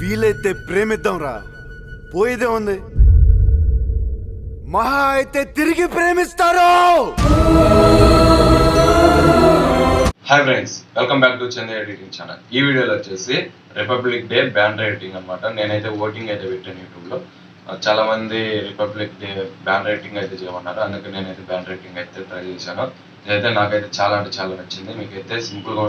వీలైతే ప్రేమిద్దాం రా, పోయేదే ఉంది. మహా అయితే తిరిగి ప్రేమిస్తారు. Hi friends, welcome back to Chandra editing channel. ఈ వీడియోలో వచ్చేసి రిపబ్లిక్ డే బ్యానర్ ఎడిటింగ్ అనమాట. నేనైతే ఓటింగ్ అయితే పెట్టాను యూట్యూబ్లో. చాలా మంది రిపబ్లిక్ డే బ్యానర్ ఎడిటింగ్ అయితే చేయమన్నారు, అందుకే నేనైతే బ్యానర్ ఎడిటింగ్ అయితే ట్రై చేశాను. ఇదైతే నాకైతే చాలా అంటే చాలా నచ్చింది. మీకైతే సింపుల్గా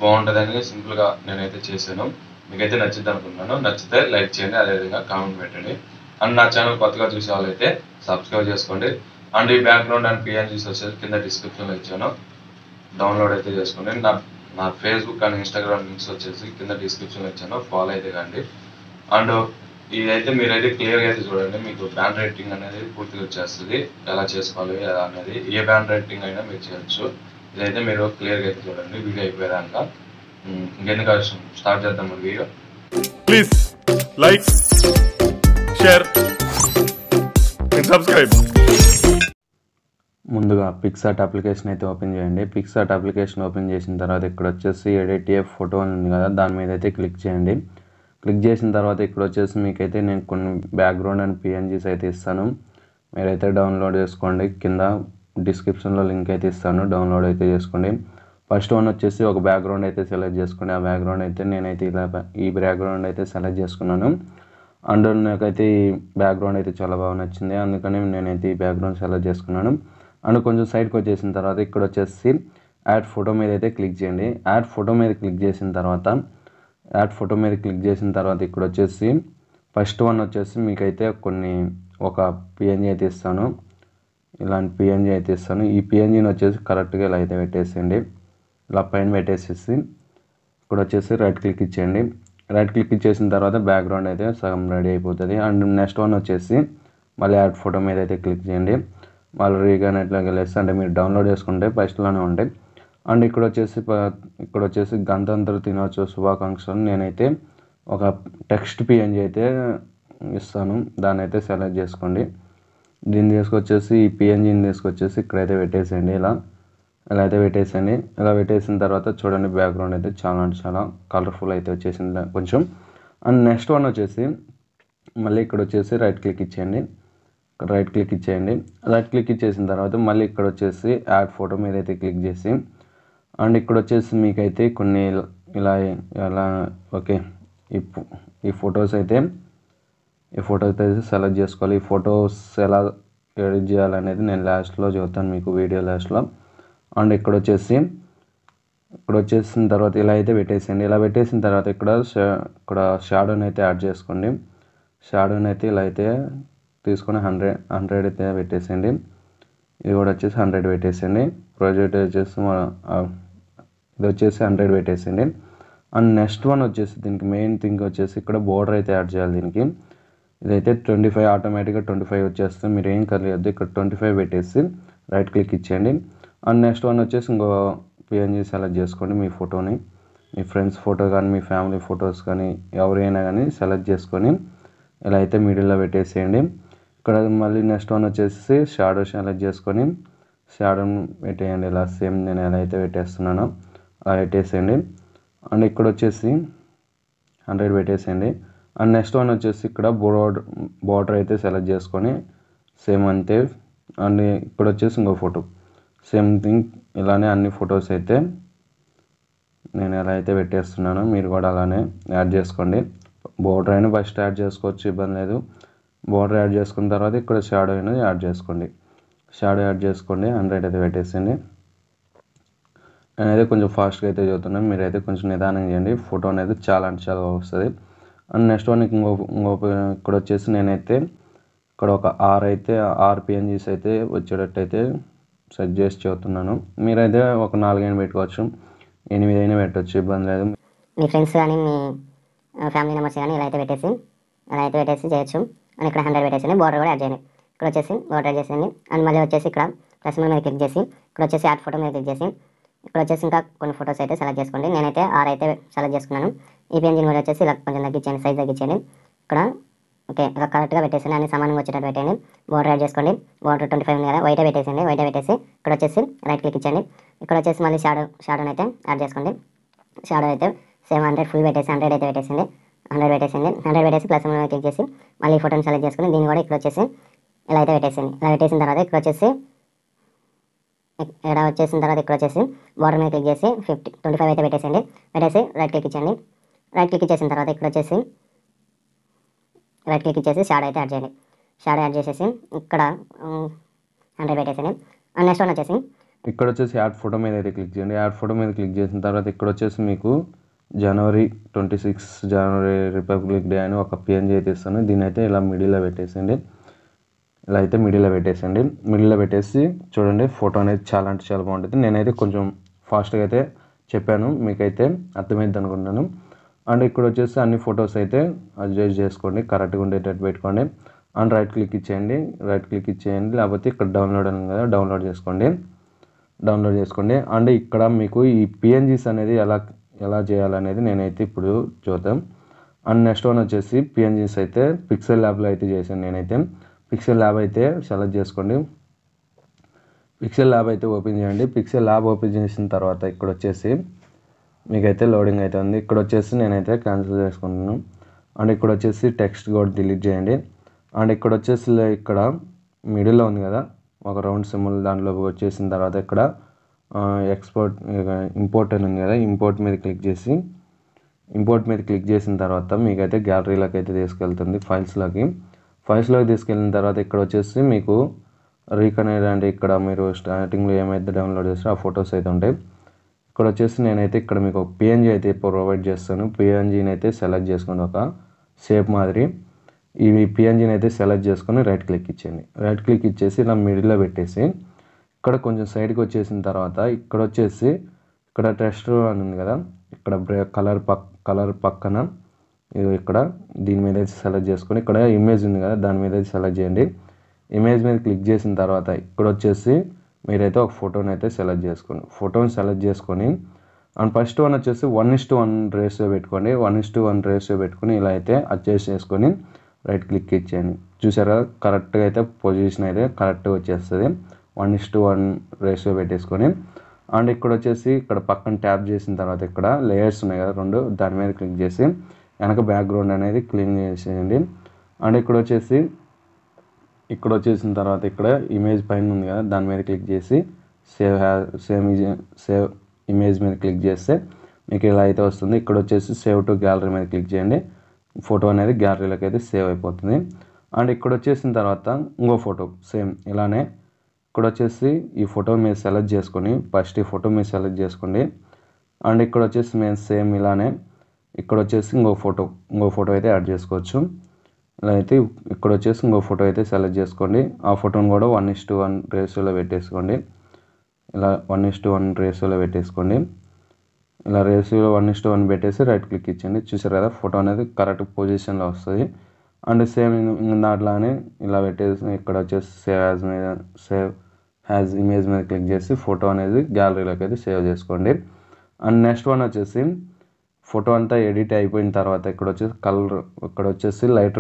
బాగుంటుందని సింపుల్గా నేనైతే చేశాను. మీకైతే నచ్చింది అనుకుంటున్నాను. నచ్చితే లైక్ చేయండి, అదేవిధంగా కామెంట్ పెట్టండి. అండ్ నా ఛానల్ కొత్తగా చూసే వాళ్ళైతే సబ్స్క్రైబ్ చేసుకోండి. అండ్ ఈ బ్యాక్గ్రౌండ్ అండ్ పిఎన్జీస్ వచ్చేసి కింద డిస్క్రిప్షన్లో ఇచ్చాను, డౌన్లోడ్ అయితే చేసుకోండి. నా ఫేస్బుక్ అండ్ ఇన్స్టాగ్రామ్ లింక్స్ వచ్చేసి కింద డిస్క్రిప్షన్లో ఇచ్చాను, ఫాలో అయితే కండి. అండ్ ఇదైతే మీరైతే క్లియర్గా అయితే చూడండి, మీకు బ్యానర్ రైటింగ్ అనేది పూర్తిగా వచ్చేస్తుంది. ఎలా చేసుకోవాలి అనేది, ఏ బ్యానర్ రైటింగ్ అయినా మీరు చేయొచ్చు. ఇదైతే మీరు క్లియర్గా అయితే చూడండి వీడియో అయిపోయేదాక. ఇంకెందుకు అవసరం, స్టార్ట్ చేద్దాం మన video. Please like, share and subscribe. ముందుగా పిక్సార్ట్ అప్లికేషన్ అయితే ఓపెన్ చేయండి. పిక్సార్ట్ అప్లికేషన్ ఓపెన్ చేసిన తర్వాత ఇక్కడ వచ్చేసి ఎడిట్ ఏ ఫోటో ఉంది కదా, దాని మీద అయితే క్లిక్ చేయండి. క్లిక్ చేసిన తర్వాత ఇక్కడ వచ్చేసి మీకైతే నేను కొన్ని బ్యాక్గ్రౌండ్ అండ్ పిఎన్జీస్ అయితే ఇస్తాను, మీరైతే డౌన్లోడ్ చేసుకోండి. కింద డిస్క్రిప్షన్లో లింక్ అయితే ఇస్తాను, డౌన్లోడ్ అయితే చేసుకోండి. ఫస్ట్ వన్ వచ్చేసి ఒక బ్యాక్గ్రౌండ్ అయితే సెలెక్ట్ చేసుకోండి. ఆ బ్యాక్గ్రౌండ్ అయితే నేనైతే ఇలా ఈ బ్యాక్గ్రౌండ్ అయితే సెలెక్ట్ చేసుకున్నాను. అండ్ నాకైతే ఈ బ్యాక్గ్రౌండ్ అయితే చాలా బాగా నచ్చింది, అందుకని నేనైతే ఈ బ్యాక్గ్రౌండ్ సెలెక్ట్ చేసుకున్నాను. అండ్ కొంచెం సైడ్కి వచ్చేసిన తర్వాత ఇక్కడ వచ్చేసి యాడ్ ఫోటో మీద అయితే క్లిక్ చేయండి. యాడ్ ఫోటో మీద క్లిక్ చేసిన తర్వాత ఇక్కడ వచ్చేసి ఫస్ట్ వన్ వచ్చేసి మీకైతే ఒక పిఎన్జీ అయితే ఇస్తాను, ఇలాంటి పిఎన్జీ అయితే ఇస్తాను. ఈ పిఎన్జీని వచ్చేసి కరెక్ట్గా ఇలా అయితే పెట్టేసేయండి. ఇలా పైన పెట్టేసేసి ఇక్కడ వచ్చేసి రైట్ క్లిక్ ఇచ్చేయండి. రైట్ క్లిక్ ఇచ్చేసిన తర్వాత బ్యాక్గ్రౌండ్ అయితే సగం రెడీ అయిపోతుంది. అండ్ నెక్స్ట్ వన్ వచ్చేసి మళ్ళీ యాడ్ ఫోటో మీద అయితే క్లిక్ చేయండి. మళ్ళీ రీగానెట్లోకి వెళ్ళేసి, అంటే మీరు డౌన్లోడ్ చేసుకుంటే ఫస్ట్లోనే ఉంటాయి. అండ్ ఇక్కడ వచ్చేసి గణతంత్ర దినోత్సవ శుభాకాంక్షలు నేనైతే ఒక టెక్స్ట్ పిఎన్జీ అయితే ఇస్తాను, దాన్ని అయితే సెలెక్ట్ చేసుకోండి. దీన్ని తీసుకొచ్చేసి ఈ పిఎన్జీని తీసుకొచ్చేసి ఇక్కడైతే పెట్టేసేయండి. ఇలా అయితే పెట్టేసేయండి. ఇలా పెట్టేసిన తర్వాత చూడండి బ్యాక్గ్రౌండ్ అయితే చాలా అంటే చాలా కలర్ఫుల్ అయితే వచ్చేసింది కొంచెం. అండ్ నెక్స్ట్ వన్ వచ్చేసి మళ్ళీ ఇక్కడ వచ్చేసి రైట్ క్లిక్ ఇచ్చేయండి. రైట్ క్లిక్ ఇచ్చేసిన తర్వాత మళ్ళీ ఇక్కడ వచ్చేసి యాడ్ ఫోటో మీద అయితే క్లిక్ చేసి, అండ్ ఇక్కడ వచ్చేసి మీకైతే కొన్ని ఇలా ఓకే ఈ ఫొటోస్ అయితే సెలెక్ట్ చేసుకోవాలి. ఈ ఫొటోస్ ఎలా ఎడిట్ చేయాలనేది నేను లాస్ట్లో చెబుతాను మీకు, వీడియో లాస్ట్లో. అండ్ ఇక్కడ వచ్చేసిన తర్వాత ఇలా అయితే పెట్టేసేయండి. ఇలా పెట్టేసిన తర్వాత ఇక్కడ షాడోని అయితే యాడ్ చేసుకోండి. షాడోని అయితే ఇలా అయితే తీసుకొని 100 అయితే పెట్టేసేయండి. ఇది కూడా వచ్చేసి 100 పెట్టేసేయండి. ప్రాజెక్ట్ వచ్చేసి ఇది వచ్చేసి 100 పెట్టేసేయండి. అండ్ నెక్స్ట్ వన్ వచ్చేసి దీనికి మెయిన్ థింగ్ వచ్చేసి ఇక్కడ బోర్డర్ అయితే యాడ్ చేయాలి. దీనికి ఇదైతే 25 ఆటోమేటిక్గా 25 వచ్చేస్తుంది, మీరు ఏం కలిగద్దు. ఇక్కడ 25 పెట్టేసి రైట్ క్లిక్ ఇచ్చేయండి. అండ్ నెక్స్ట్ వన్ వచ్చేసి ఇంకో పిఎన్జీ సెలెక్ట్ చేసుకోండి. మీ ఫోటోని, మీ ఫ్రెండ్స్ ఫోటో కానీ మీ ఫ్యామిలీ ఫొటోస్ కానీ ఎవరైనా కానీ సెలెక్ట్ చేసుకొని ఇలా అయితే మిడిల్లో పెట్టేసేయండి. ఇక్కడ మళ్ళీ నెక్స్ట్ వన్ వచ్చేసి షాడో సెలెక్ట్ చేసుకొని షాడోని పెట్టేయండి. ఇలా సేమ్ నేను ఎలా అయితే పెట్టేస్తున్నానో అలా పెట్టేసేయండి. అండ్ ఇక్కడ వచ్చేసి 100 పెట్టేసేయండి. అండ్ నెక్స్ట్ వన్ వచ్చేసి ఇక్కడ బోర్డర్ అయితే సెలెక్ట్ చేసుకొని సేమ్ అంతే. అండ్ ఇక్కడ వచ్చేసి ఇంకో ఫోటో సేమ్ థింగ్, ఇలానే అన్ని ఫొటోస్ అయితే నేను ఎలా అయితే పెట్టేస్తున్నానో మీరు కూడా అలానే యాడ్ చేసుకోండి. బోర్డర్ అయినా ఫస్ట్ యాడ్ చేసుకోవచ్చు, ఇబ్బంది లేదు. బోర్డర్ యాడ్ చేసుకున్న తర్వాత ఇక్కడ షాడో అయినా యాడ్ చేసుకోండి. 100 అయితే పెట్టేసేయండి. నేనైతే కొంచెం ఫాస్ట్గా అయితే చదువుతున్నాను, మీరైతే కొంచెం నిదానం చేయండి. ఫోటో అనేది చాలా అంటే చాలా వస్తుంది. అండ్ నెక్స్ట్ వన్ ఇక్కడ వచ్చేసి నేనైతే ఇక్కడ ఒక 6 పిఎన్జీస్ అయితే వచ్చేటట్టు అయితే సెట్ చేసి చదువుతున్నాను. మీరైతే ఒక 4 అయినా పెట్టుకోవచ్చు, 8 అయినా పెట్టవచ్చు, ఇబ్బంది లేదు. మీ ఫ్రెండ్స్ కానీ మీ ఫ్యామిలీ మెంబర్స్ కానీ ఇలా అయితే పెట్టేసి చేయొచ్చు. అండ్ ఇక్కడ 100 పెట్టేసి బోర్డర్ కూడా యాడ్ చేయండి. ఇక్కడ వచ్చేసి బోర్డర్ యాడ్ చేసేయండి. అండ్ మళ్ళీ వచ్చేసి ఇక్కడ ప్లస్ మీద క్లిక్ చేసి ఇక్కడ వచ్చేసి యాడ్ ఫోటో మీద క్లిక్ చేసి ఇక్కడ వచ్చేసి ఇంకా కొన్ని ఫొటోస్ అయితే సెలెక్ట్ చేసుకోండి. నేనైతే 6 అయితే సెలెక్ట్ చేసుకున్నాను. ఈ పిఎన్జీని కూడా వచ్చేసి ఇలా కొంచెం తగ్గించండి, సైజ్ తగ్గించండి. ఇక్కడ ఓకే ఇలా కరెక్ట్గా పెట్టేసి అన్ని సమానంగా వచ్చేటట్టు పెట్టండి. బోర్డర్ యాడ్ చేసుకోండి. బోర్డర్ 25 ఉంది కదా, వైట్ పెట్టేసి ఇక్కడ వచ్చేసి రైట్ క్లిక్ ఇచ్చండి. ఇక్కడ వచ్చేసి మళ్ళీ షాడోని అయితే యాడ్ చేసుకోండి. షాడో అయితే సేమ్ 100 ఫుల్ పెట్టేసి 100 అయితే పెట్టేసింది. 100 పెట్టేసింది. 100 పెట్టేసి ప్లస్ మీద క్లిక్ చేసి మళ్ళీ ఈ ఫోటోని సెలెక్ట్ చేసుకుని దీన్ని కూడా ఇక్కడ వచ్చేసి ఇలా అయితే పెట్టేసింది. ఇలా పెట్టేసిన తర్వాత ఇక్కడ వచ్చేసి ఇక్కడ వచ్చేసి బార్డర్ మీద క్లిక్ చేసి 25 అయితే పెట్టేసండి. పెట్టేసి రైట్ క్లిక్ ఇచ్చేయండి. రైట్ క్లిక్ ఇచ్చేసిన తర్వాత ఇక్కడ వచ్చేసి రైట్ క్లిక్ ఇచ్చేసి షాడో అయితే యాడ్ చేయండి. షాడో యాడ్ చేసేసి ఇక్కడ 100 పెట్టేసండి. అండ్ నెక్స్ట్ వన్ వచ్చేసి ఇక్కడ వచ్చేసి యాడ్ ఫోటో మీద అయితే క్లిక్ చేయండి. యాడ్ ఫోటో మీద క్లిక్ చేసిన తర్వాత ఇక్కడ వచ్చేసి మీకు జనవరి 26 రిపబ్లిక్ డే అని ఒక పిఎన్జీ అయితే ఇస్తాను. దీని అయితే ఇలా మిడిల్లో పెట్టేసండి. ఇలా అయితే మిడిల్లో పెట్టేసండి. మిడిల్లో పెట్టేసి చూడండి, ఫోటో అనేది చాలా అంటే చాలా బాగుంటుంది. నేనైతే కొంచెం ఫాస్ట్గా అయితే చెప్పాను, మీకైతే అర్థమైంది అనుకుంటున్నాను. అండ్ ఇక్కడ వచ్చేసి అన్ని ఫొటోస్ అయితే అడ్జస్ట్ చేసుకోండి, కరెక్ట్గా ఉండేటట్టు పెట్టుకోండి. అండ్ రైట్ క్లిక్ ఇచ్చేయండి. లేకపోతే ఇక్కడ డౌన్లోడ్ అని కదా, డౌన్లోడ్ చేసుకోండి. అండ్ ఇక్కడ మీకు ఈ పిఎన్జీస్ అనేది ఎలా చేయాలనేది నేనైతే ఇప్పుడు చూద్దాం. అండ్ నెక్స్ట్ వన్ వచ్చేసి పిఎన్జీస్ అయితే పిక్సెల్ ల్యాబ్లో అయితే చేశాను. నేనైతే పిక్సెల్ ల్యాబ్ అయితే సెలెక్ట్ చేసుకోండి. పిక్సెల్ ల్యాబ్ అయితే ఓపెన్ చేయండి. పిక్సెల్ ల్యాబ్ ఓపెన్ చేసిన తర్వాత ఇక్కడ వచ్చేసి మీకైతే లోడింగ్ అయితే ఉంది. ఇక్కడ వచ్చేసి నేనైతే క్యాన్సిల్ చేసుకుంటున్నాను. అండ్ ఇక్కడ వచ్చేసి టెక్స్ట్ కూడా డిలీట్ చేయండి. అండ్ ఇక్కడ వచ్చేసి ఇక్కడ మిడిల్లో ఉంది కదా ఒక రౌండ్ సింబల్, దాంట్లో వచ్చేసిన తర్వాత ఇక్కడ ఇంపోర్ట్ అని ఉంది కదా, ఇంపోర్ట్ మీద క్లిక్ చేసిన తర్వాత మీకైతే గ్యాలరీలోకి అయితే తీసుకెళ్తుంది, ఫైల్స్లోకి తీసుకెళ్ళిన తర్వాత ఇక్కడ వచ్చేసి మీకు రీకనెక్ట్ అంటే ఇక్కడ మీరు స్టార్టింగ్లో ఏమైతే డౌన్లోడ్ చేస్తారో ఆ ఫొటోస్ అయితే ఉంటాయి. ఇక్కడ వచ్చేసి నేనైతే ఇక్కడ మీకు ఒక పిఎన్జీ అయితే ప్రొవైడ్ చేస్తాను. పిఎన్జీని అయితే సెలెక్ట్ చేసుకోండి, ఒక షేప్ మాదిరి. ఈ పిఎన్జీని అయితే సెలెక్ట్ చేసుకొని రైట్ క్లిక్ ఇచ్చేయండి. రైట్ క్లిక్ ఇచ్చేసి ఇలా మిడిల్లో పెట్టేసి ఇక్కడ కొంచెం సైడ్కి వచ్చేసిన తర్వాత ఇక్కడ వచ్చేసి ఇక్కడ టెక్స్ట్ అని ఉంది కదా, ఇక్కడ కలర్ పక్కన ఇక్కడ దీని మీద అయితే సెలెక్ట్ చేసుకొని ఇక్కడ ఇమేజ్ ఉంది కదా దాని మీద అయితే సెలెక్ట్ చేయండి. ఇమేజ్ మీద క్లిక్ చేసిన తర్వాత ఇక్కడ వచ్చేసి మీరైతే ఒక ఫోటోని అయితే సెలెక్ట్ చేసుకొని అండ్ ఫస్ట్ వన్ వచ్చేసి 1:1 రేషియో పెట్టుకోండి. 1:1 రేషియో పెట్టుకొని ఇలా అయితే అడ్జస్ట్ చేసుకొని రైట్ క్లిక్ ఇచ్చేయండి. చూసారా, కరెక్ట్గా అయితే పొజిషన్ అయితే కరెక్ట్గా వచ్చేస్తుంది. 1:1 రేషియో పెట్టేసుకొని అండ్ ఇక్కడ వచ్చేసి ఇక్కడ పక్కన ట్యాప్ చేసిన తర్వాత ఇక్కడ లేయర్స్ ఉన్నాయి కదా 2, దాని మీద క్లిక్ చేసి వెనక బ్యాక్గ్రౌండ్ అనేది క్లీన్ చేసేయండి. అండ్ ఇక్కడ వచ్చేసిన తర్వాత ఇక్కడ ఇమేజ్ పైన ఉంది కదా దాని మీద క్లిక్ చేసి సేవ్ ఇమేజ్ మీద క్లిక్ చేస్తే మీకు ఇలా అయితే వస్తుంది. ఇక్కడ వచ్చేసి సేవ్ టు గ్యాలరీ మీద క్లిక్ చేయండి. ఫోటో అనేది గ్యాలరీలోకి అయితే సేవ్ అయిపోతుంది. అండ్ ఇక్కడ వచ్చేసిన తర్వాత ఇంకో ఫోటో సేమ్ ఇలానే ఇక్కడ వచ్చేసి ఈ ఫోటో మీరు సెలెక్ట్ చేసుకొని ఫస్ట్ ఈ ఫోటో మీరు సెలెక్ట్ చేసుకోండి. అండ్ ఇక్కడ వచ్చేసి మేము సేమ్ ఇలానే ఇక్కడ వచ్చేసి ఇంకో ఫోటో అయితే యాడ్ చేసుకోవచ్చు. ఇలా అయితే ఇక్కడ వచ్చేసి ఇంకో ఫోటో అయితే సెలెక్ట్ చేసుకోండి. ఆ ఫోటోని కూడా 1:1 రేషియోలో పెట్టేసుకోండి. ఇలా 1:1 రేషియోలో పెట్టేసుకోండి. ఇలా రేషియోలో 1:1 పెట్టేసి రైట్ క్లిక్ ఇచ్చండి. చూసారు కదా, ఫోటో అనేది కరెక్ట్ పొజిషన్లో వస్తుంది. అండ్ సేమ్ దాంట్లోనే ఇలా పెట్టేసి ఇక్కడ వచ్చేసి సేవ్ యాజ్ ఇమేజ్ మీద క్లిక్ చేసి ఫోటో అనేది గ్యాలరీలోకి అయితే సేవ్ చేసుకోండి. అండ్ నెక్స్ట్ వన్ వచ్చేసి ఫోటో అంతా ఎడిట్ అయిపోయిన తర్వాత ఇక్కడ వచ్చేసి లైట్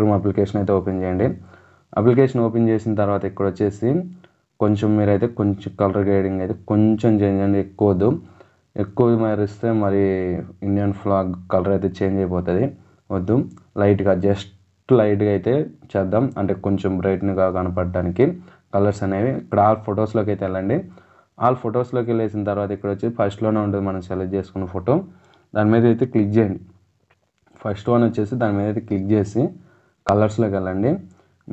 రూమ్ అప్లికేషన్ అయితే ఓపెన్ చేయండి. అప్లికేషన్ ఓపెన్ చేసిన తర్వాత ఇక్కడ వచ్చేసి మీరైతే కొంచెం కలర్ గ్రేడింగ్ అయితే కొంచెం చేంజ్ అండి, ఎక్కువ మారిస్తే మరి ఇండియన్ ఫ్లాగ్ కలర్ అయితే చేంజ్ అయిపోతుంది. వద్దు, జస్ట్ లైట్గా అయితే చేద్దాం, అంటే కొంచెం బ్రైట్గా కనపడడానికి కలర్స్ అనేవి. ఇక్కడ ఆల్ ఫొటోస్లోకి అయితే వెళ్ళండి. ఆల్ ఫొటోస్లోకి వెళ్ళేసిన తర్వాత ఇక్కడ వచ్చి ఫస్ట్లోనే ఉంటుంది మనం సెలెక్ట్ చేసుకున్న ఫోటో, దాని మీద అయితే క్లిక్ చేయండి. ఫస్ట్ వన్ వచ్చేసి దాని మీద అయితే క్లిక్ చేసి కలర్స్లోకి వెళ్ళండి.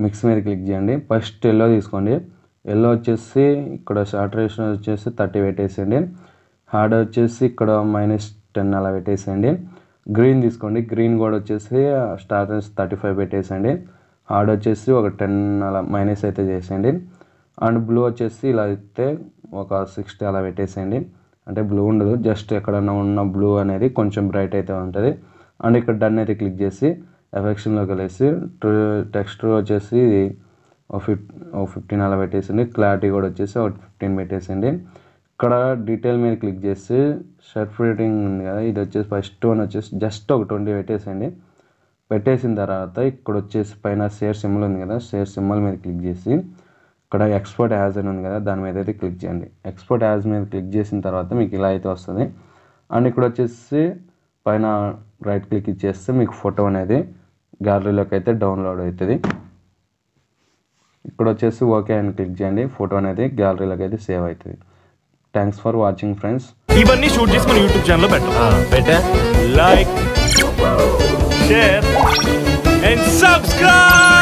మిక్స్ మీద క్లిక్ చేయండి. ఫస్ట్ ఎల్లో తీసుకోండి. ఎల్లో వచ్చేసి ఇక్కడ సాచురేషన్ వచ్చేసి 30 పెట్టేసేయండి. హార్డ్ వచ్చేసి ఇక్కడ -10 అలా పెట్టేసేయండి. గ్రీన్ తీసుకోండి. గ్రీన్ కూడా వచ్చేసి స్టార్టర్స్ 35 పెట్టేసేయండి. హార్డ్ వచ్చేసి ఒక 10 అలా మైనస్ అయితే చేసేయండి. అండ్ బ్లూ వచ్చేసి ఇలా అయితే ఒక 60 అలా పెట్టేసేయండి. అంటే బ్లూ ఉండదు, జస్ట్ ఎక్కడన్నా ఉన్న బ్లూ అనేది కొంచెం బ్రైట్ అయితే ఉంటుంది. అండ్ ఇక్కడ డన్ అయితే క్లిక్ చేసి ఎఫెక్షన్లోకి వెళ్ళేసి టెక్స్చర్ వచ్చేసి 15 అలా పెట్టేసింది. క్లారిటీ కూడా వచ్చేసి ఒక 15 పెట్టేసింది. ఇక్కడ డీటెయిల్ మీద క్లిక్ చేసి షర్ట్ రేటింగ్ ఉంది కదా, ఇది వచ్చేసి ఫస్ట్ వన్ వచ్చేసి జస్ట్ ఒక 20 పెట్టేసేయండి. పెట్టేసిన తర్వాత ఇక్కడ వచ్చేసి పైన షేర్ సింబల్ ఉంది కదా, షేర్ సింబల్ మీద క్లిక్ చేసి ఇక్కడ ఎక్స్పోర్ట్ యాజ్ అని ఉంది కదా దాని మీద అయితే క్లిక్ చేయండి. ఎక్స్పోర్ట్ యాజ్ మీద క్లిక్ చేసిన తర్వాత మీకు ఇలా అయితే వస్తుంది. అండ్ ఇక్కడ వచ్చేసి పైన రైట్ క్లిక్ ఇచ్చేస్తే మీకు ఫోటో అనేది గ్యాలరీలోకి అయితే డౌన్లోడ్ అవుతుంది. ఇక్కడ వచ్చేసి ఓకే అని క్లిక్ చేయండి. ఫోటో అనేది గ్యాలరీలోకి అయితే సేవ్ అవుతుంది. Thanks for watching friends. ఇవన్నీ షూట్ చేసి మన యూట్యూబ్ ఛానల్లో పెట్టా లైక్ షేర్ అండ్ సబ్స్క్రైబ్.